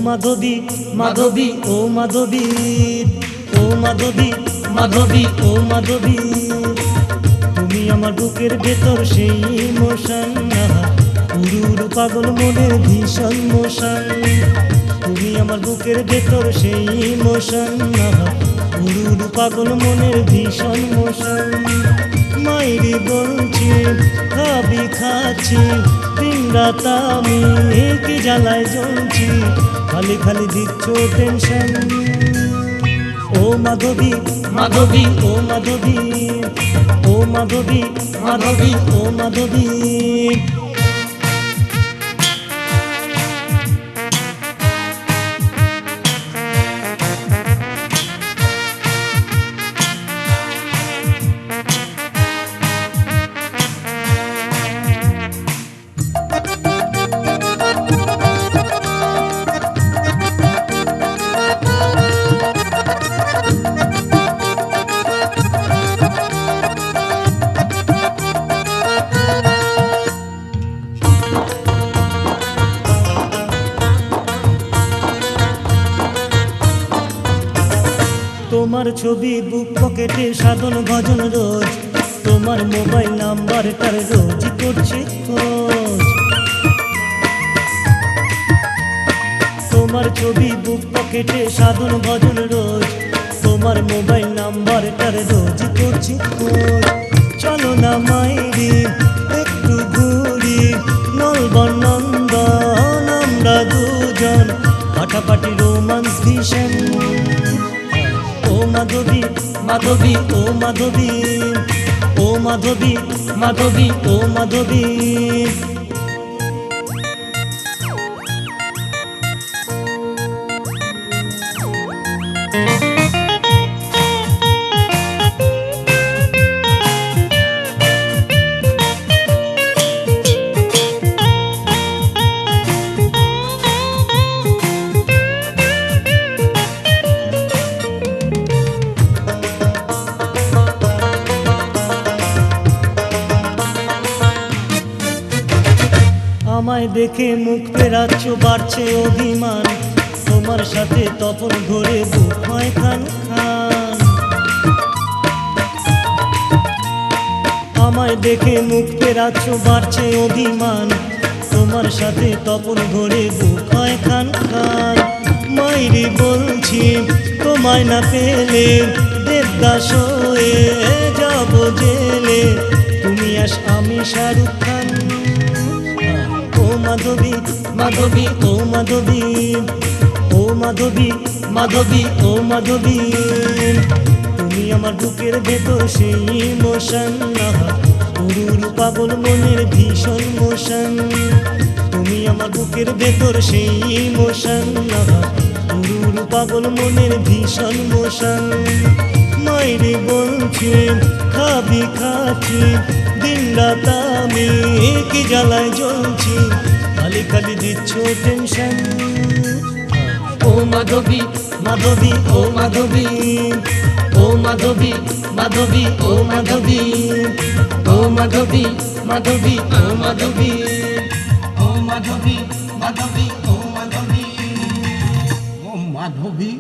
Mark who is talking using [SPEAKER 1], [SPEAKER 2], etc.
[SPEAKER 1] মাধবী মাধবী ও মাধবী, ও মাধবী মাধবী ও মাধবী, তুমি আমার বুকের ভেতর সেই ইমোশন, উড়ুর পাগল মনের ভীষণ মোশন। তুমি আমার বুকের ভেতর সেই ইমোশন, উড়ুর পাগল মনের ভীষণ মোশন। মাইরি বলছি খাবি খাচ্ছি, দিন রাত আমি কি জ্বালায় জ্বলছি, খালি খালি দিচ্ছ টেনশন। ও মাধবী মাধবী ও মাধবী, ও মাধবী মাধবী ও মাধবী। তোমার ছবি বুক পকেটে সাধন ভজন রোজ, তোমার মোবাইল নাম্বারটার রোজ করছি খোঁজ। তোমার ছবি বুক পকেটে সাধন ভজন রোজ, তোমার মোবাইল নাম্বারটার রোজ করছি খোঁজ। চলো না মাইরি একটু ঘুরি নলবনন্দন, আমরা দুজন ফাটাফাটি রোমান্স ভীষণ। ও মাধবী মাধবী ও মাধবী, ও মাধবী মাধবী ও মাধবী। আমায় দেখে মুখ ফেরাচ্ছ বাড়ছে অভিমান, তোমার সাথে তপন ধরে বুক হয় খান খান। আমায় দেখে মুখ ফেরাচ্ছ বাড়ছে অভিমান, তোমার সাথে তপন ধরে বুক হয় খান খান। মাইরি বলছি তোমায় না পেলে দেবদাস হয়ে যাব জেলে, তুমি আস আমি শাহরুখ খান। ও মাধবী মাধবী ও মাধবী, ও মাধবী মাধবী ও মাধবী, তুমি আমার বুকের ভেতর সেই ইমোশন, উড়ুর পাগল মনের ভীষণ মোশন। তুমি আমার বুকের ভেতর সেই ইমোশন, উড়ুর পাগল মনের ভীষণ মোশন। মাইরে বলছি খাবি খাচ্ছি, দিন রাত আমি কি জ্বালায় জ্বলছি, খালি খালি দিচ্ছ টেনশন। ও মাধবী মাধবী ও মাধবী, ও মাধবী মাধবী ও মাধবী, ও মাধবী মাধবী ও মাধবী, ও মাধবী মাধবী ও মাধবী, ও মাধবী।